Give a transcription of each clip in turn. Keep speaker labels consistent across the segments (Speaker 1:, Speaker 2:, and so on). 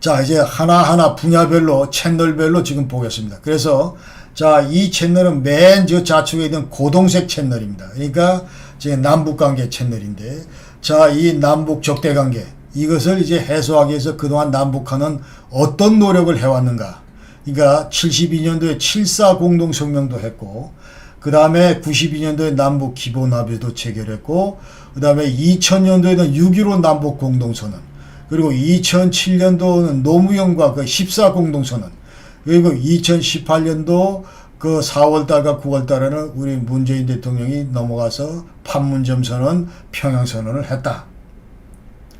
Speaker 1: 자, 이제 하나하나 분야별로, 채널별로 지금 보겠습니다. 그래서, 자, 이 채널은 맨 저 좌측에 있는 고동색 채널입니다. 그러니까, 지금 남북관계 채널인데, 자, 이 남북 적대관계, 이것을 이제 해소하기 위해서 그동안 남북한은 어떤 노력을 해왔는가. 그러니까, 72년도에 7.4 공동성명도 했고, 그 다음에 92년도에 남북 기본합의도 체결했고, 그 다음에 2000년도에는 6.15 남북 공동선언, 그리고 2007년도는 노무현과 그 14 공동선언, 그리고 2018년도 그 4월달과 9월달에는 우리 문재인 대통령이 넘어가서 판문점 선언, 평양 선언을 했다.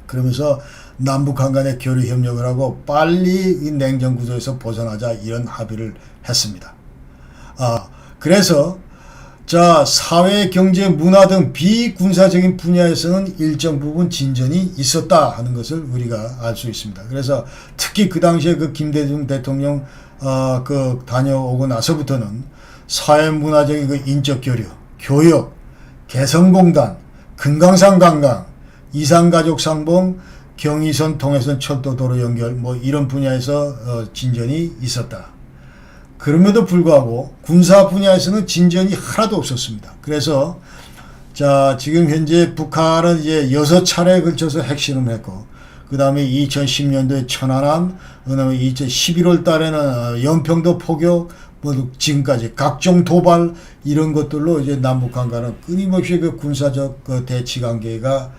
Speaker 1: 그러면서 남북한 간의 교류 협력을 하고 빨리 이 냉전 구조에서 벗어나자 이런 합의를 했습니다. 그래서 자, 사회, 경제, 문화 등 비군사적인 분야에서는 일정 부분 진전이 있었다 하는 것을 우리가 알 수 있습니다. 그래서 특히 그 당시에 그 김대중 대통령 그 다녀오고 나서부터는 사회 문화적인 그 인적 교류, 교역, 개성공단, 금강산 관광, 이산가족 상봉, 경의선, 통해선, 철도도로 연결 뭐 이런 분야에서 진전이 있었다. 그럼에도 불구하고 군사 분야에서는 진전이 하나도 없었습니다. 그래서 자, 지금 현재 북한은 이제 6차례에 걸쳐서 핵실험을 했고, 그 다음에 2010년도에 천안함, 그 다음에 2011월 달에는 연평도 포격, 뭐 지금까지 각종 도발 이런 것들로 이제 남북한 간은 끊임없이 그 군사적 그 대치 관계가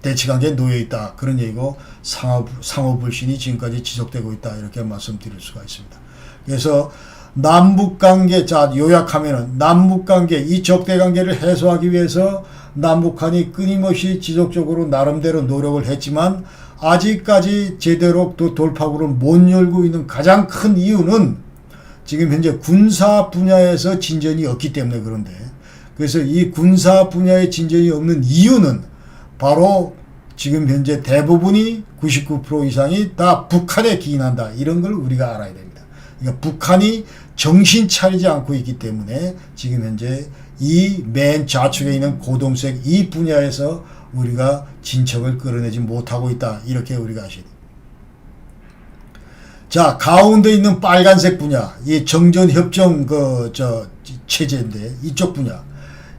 Speaker 1: 대치 관계에 놓여 있다. 그런 얘기고 상호 불신이 지금까지 지속되고 있다. 이렇게 말씀드릴 수가 있습니다. 그래서 남북관계, 자, 요약하면은 남북관계, 이 적대관계를 해소하기 위해서 남북한이 끊임없이 지속적으로 나름대로 노력을 했지만 아직까지 제대로 또 돌파구를 못 열고 있는 가장 큰 이유는 지금 현재 군사 분야에서 진전이 없기 때문에 그런데, 그래서 이 군사 분야의 진전이 없는 이유는 바로 지금 현재 대부분이 99% 이상이 다 북한에 기인한다. 이런 걸 우리가 알아야 됩니다. 그러니까 북한이 정신 차리지 않고 있기 때문에 지금 현재 이 맨 좌측에 있는 고동색 이 분야에서 우리가 진척을 끌어내지 못하고 있다. 이렇게 우리가 아셔야 됩니다. 자, 가운데 있는 빨간색 분야, 이 정전협정 체제인데 이쪽 분야,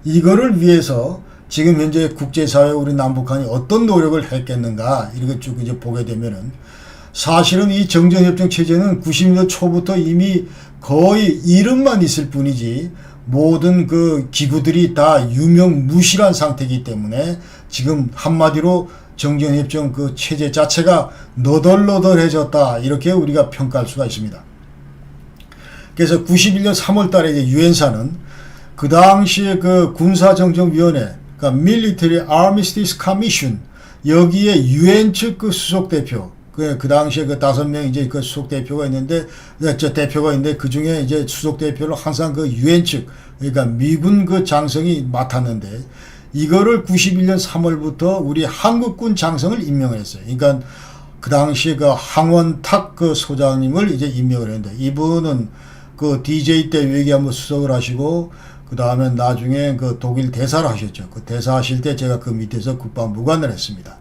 Speaker 1: 이거를 위해서 지금 현재 국제사회 우리 남북한이 어떤 노력을 했겠는가 이렇게 쭉 이제 보게 되면은 사실은 이 정전협정 체제는 90년대 초부터 이미 거의 이름만 있을 뿐이지 모든 그 기구들이 다 유명무실한 상태이기 때문에 지금 한마디로 정전협정 그 체제 자체가 너덜너덜해졌다 이렇게 우리가 평가할 수가 있습니다. 그래서 91년 3월 달에 이제 유엔사는 그 당시에 그 군사정전위원회, 그러니까 Military Armistice Commission, 여기에 유엔 측 그 수석 대표, 그 당시에 그 5명 이제 그 수석 대표가 있는데, 대표가 있는데 그 중에 이제 수석 대표를 항상 그 유엔 측, 그러니까 미군 그 장성이 맡았는데, 이거를 91년 3월부터 우리 한국군 장성을 임명을 했어요. 그러니까 그 당시에 그 항원탁 그 소장님을 이제 임명을 했는데, 이분은 그 DJ 때 외교안보 수석을 하시고, 그 다음에 나중에 그 독일 대사를 하셨죠. 그 대사 하실 때 제가 그 밑에서 국방부관을 했습니다.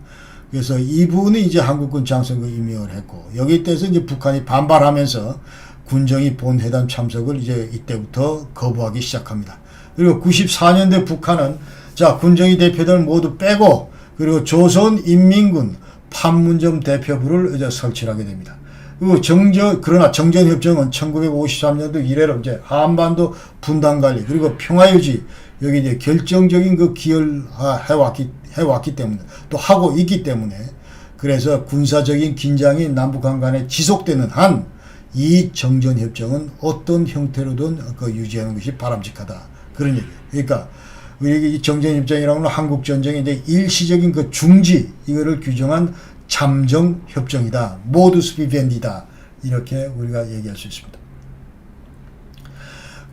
Speaker 1: 그래서 이분이 이제 한국군 장성을 임명을 했고, 여기 때에서 이제 북한이 반발하면서 군정이 본회담 참석을 이제 이때부터 거부하기 시작합니다. 그리고 94년대 북한은 자, 군정이 대표들 모두 빼고, 그리고 조선인민군 판문점 대표부를 이제 설치하게 됩니다. 그리고 그러나 정전협정은 1953년도 이래로 이제 한반도 분단 관리, 그리고 평화유지, 여기 이제 결정적인 그 기여를 해왔기 때문에, 또 하고 있기 때문에, 그래서 군사적인 긴장이 남북한 간에 지속되는 한, 이 정전협정은 어떤 형태로든 그 유지하는 것이 바람직하다. 그런 얘기예요. 그러니까, 우리 이 정전협정이라는 건 한국전쟁의 이제 일시적인 그 중지, 이거를 규정한 잠정협정이다. 모두스 비벤디다. 이렇게 우리가 얘기할 수 있습니다.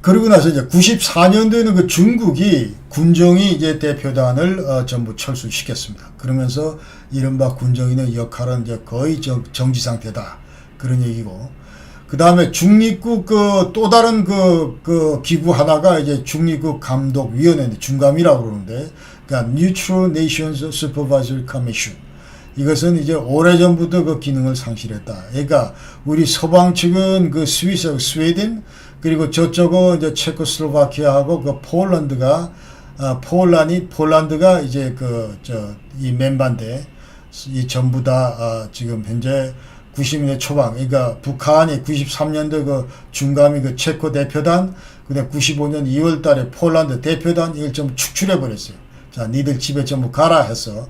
Speaker 1: 그리고 나서 이제 94년도에는 그 중국이 군정이 이제 대표단을 전부 철수시켰습니다. 그러면서 이른바 군정인의 역할은 이제 거의 정지 상태다. 그런 얘기고. 그 다음에 중립국 또 다른 그 기구 하나가 이제 중립국 감독위원회인데, 중감이라고 그러는데, 그러니까 Neutral Nations Supervisory Commission. 이것은 이제 오래전부터 그 기능을 상실했다. 그러니까 우리 서방 측은 그 스위스, 스웨덴, 그리고 저쪽은 이제 체코슬로바키아하고 그 폴란드가 폴란드가 이제 이 멤버인데 이 전부 다 지금 현재 90년대 초반, 그러니까 북한이 93년도 그 중감이 그 체코 대표단, 그다음 95년 2월 달에 폴란드 대표단 이걸 좀 축출해 버렸어요. 자, 니들 집에 전부 가라 해서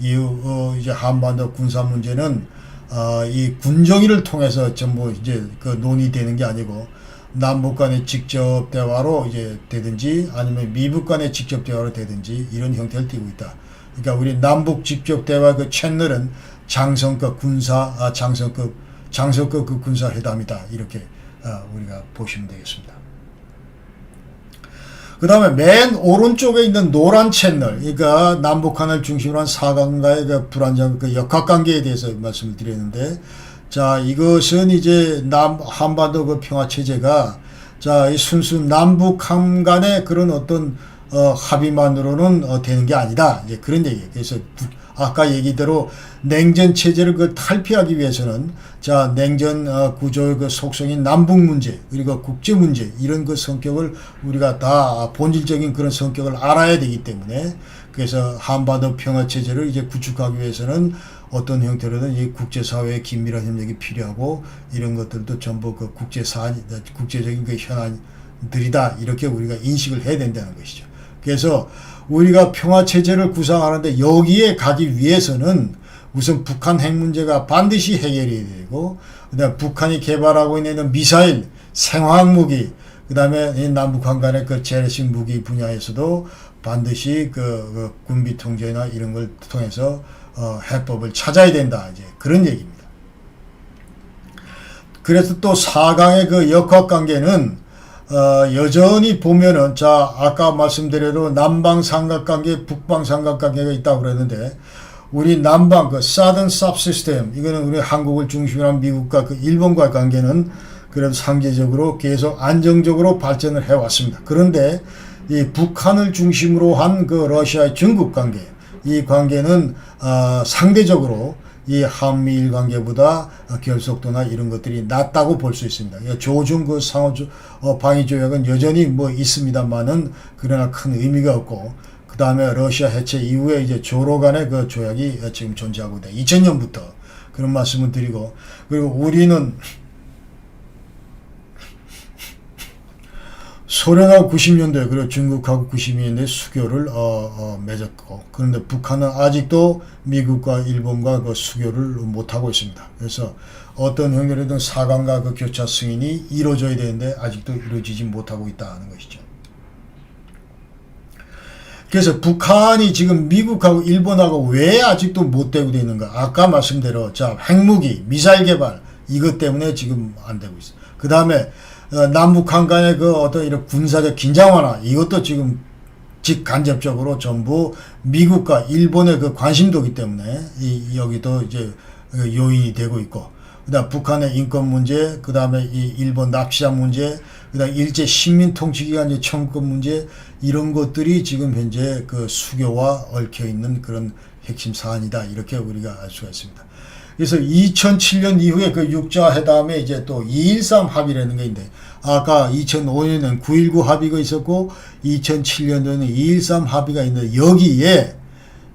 Speaker 1: 이후 이제 한반도 군사 문제는 이 군정위를 통해서 전부 이제 그 논의되는 게 아니고 남북 간의 직접 대화로 이제 되든지 아니면 미북 간의 직접 대화로 되든지 이런 형태를 띠고 있다. 그러니까 우리 남북 직접 대화 그 채널은 장성급 그 군사 회담이다. 이렇게 우리가 보시면 되겠습니다. 그 다음에 맨 오른쪽에 있는 노란 채널, 그러니까 남북한을 중심으로 한 4강과의 그 불안정, 그 역학관계에 대해서 말씀을 드렸는데, 자, 이것은 이제 한반도 그 평화체제가, 자, 이 순수 남북한 간의 그런 어떤, 합의만으로는 되는 게 아니다. 이제 그런 얘기예요. 그래서 아까 얘기대로 냉전 체제를 그 탈피하기 위해서는 자, 냉전 구조의 그 속성인 남북 문제 그리고 국제 문제 이런 그 성격을 우리가 다 본질적인 그런 성격을 알아야 되기 때문에 그래서 한반도 평화 체제를 이제 구축하기 위해서는 어떤 형태로든 이 국제사회의 긴밀한 협력이 필요하고 이런 것들도 전부 그 국제적인 그 현안들이다. 이렇게 우리가 인식을 해야 된다는 것이죠. 그래서 우리가 평화체제를 구상하는데 여기에 가기 위해서는 우선 북한 핵 문제가 반드시 해결이 되고, 그 다음에 북한이 개발하고 있는 미사일, 생화학무기, 그 다음에 남북한 간의 그 재래식 무기 분야에서도 반드시 그 군비 통제나 이런 걸 통해서 해법을 찾아야 된다. 이제 그런 얘기입니다. 그래서 또 4강의 그 역학관계는 여전히 보면은, 자, 아까 말씀드려도 남방 삼각관계, 북방 삼각관계가 있다고 그랬는데, 우리 남방, 그 사든 서브시스템, 이거는 우리 한국을 중심으로 한 미국과 그 일본과의 관계는 그래도 상대적으로 계속 안정적으로 발전을 해왔습니다. 그런데 이 북한을 중심으로 한 그 러시아의 중국 관계, 이 관계는, 상대적으로 이 한미일 관계보다 결속도나 이런 것들이 낮다고 볼 수 있습니다. 조중 그 상호 방위 조약은 여전히 뭐 있습니다만은 그러나 큰 의미가 없고 그 다음에 러시아 해체 이후에 이제 조로 간의 그 조약이 지금 존재하고 있다. 2000년부터 그런 말씀을 드리고 그리고 우리는 소련하고 90년도에 그리고 중국하고 92년도에 수교를 맺었고 그런데 북한은 아직도 미국과 일본과 그 수교를 못하고 있습니다. 그래서 어떤 형태로든 4강과 그 교차 승인이 이루어져야 되는데 아직도 이루어지지 못하고 있다는 것이죠. 그래서 북한이 지금 미국하고 일본하고 왜 아직도 못 되고 있는가? 아까 말씀대로 자, 핵무기, 미사일 개발 이것 때문에 지금 안 되고 있어요. 그 다음에 남북한 간의 그 어떤 이런 군사적 긴장 완화 이것도 지금 직간접적으로 전부 미국과 일본의 그 관심도기 때문에 여기도 이제 요인이 되고 있고 그다음 북한의 인권 문제, 그다음에 이 일본 납치자 문제, 그다음 일제 식민 통치 기간 청구권 문제 이런 것들이 지금 현재 그 수교와 얽혀 있는 그런 핵심 사안이다 이렇게 우리가 알 수가 있습니다. 그래서 2007년 이후에 그 육자 회담에 이제 또 2.13 합의라는 게 있는데 아까 2005년에는 9.19 합의가 있었고 2007년도에는 2.13 합의가 있는데 여기에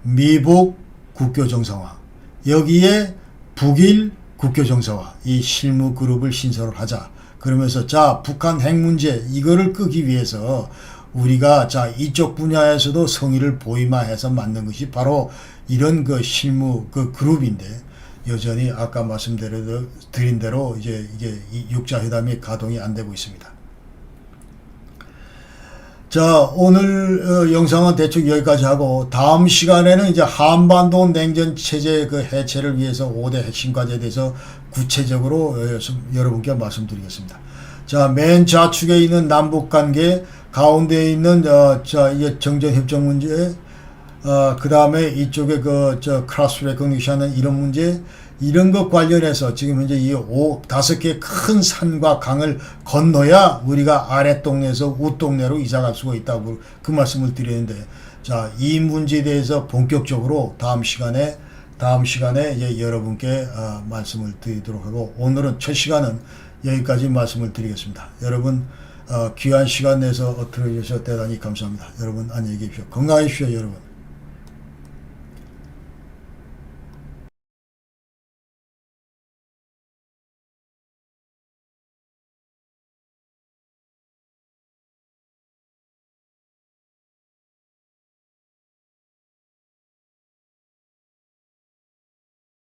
Speaker 1: 미북 국교 정상화, 여기에 북일 국교 정상화 이 실무 그룹을 신설을 하자. 그러면서 자 북한 핵 문제 이거를 끄기 위해서 우리가 자 이쪽 분야에서도 성의를 보임화해서 만든 것이 바로 이런 그 실무 그 그룹인데 여전히 아까 말씀드린 대로 이제 이게 육자 회담이 가동이 안 되고 있습니다. 자, 오늘 영상은 대충 여기까지 하고 다음 시간에는 이제 한반도 냉전 체제 그 해체를 위해서 5대 핵심 과제에 대해서 구체적으로 여러분께 말씀드리겠습니다. 자, 맨 좌측에 있는 남북 관계, 가운데에 있는 이게 정전 협정 문제, 그 다음에 이쪽에 크로스 레코니션은 이런 문제, 이런 것 관련해서 지금 현재 이 5개 큰 산과 강을 건너야 우리가 아랫동네에서 윗동네로 이사갈 수가 있다고 그 말씀을 드리는데, 자, 이 문제에 대해서 본격적으로 다음 시간에 다음 시간에 여러분께 말씀을 드리도록 하고, 오늘은 첫 시간은 여기까지 말씀을 드리겠습니다. 여러분 귀한 시간 내서 들어주셔서 대단히 감사합니다. 여러분 안녕히 계십시오. 건강하십시오 여러분.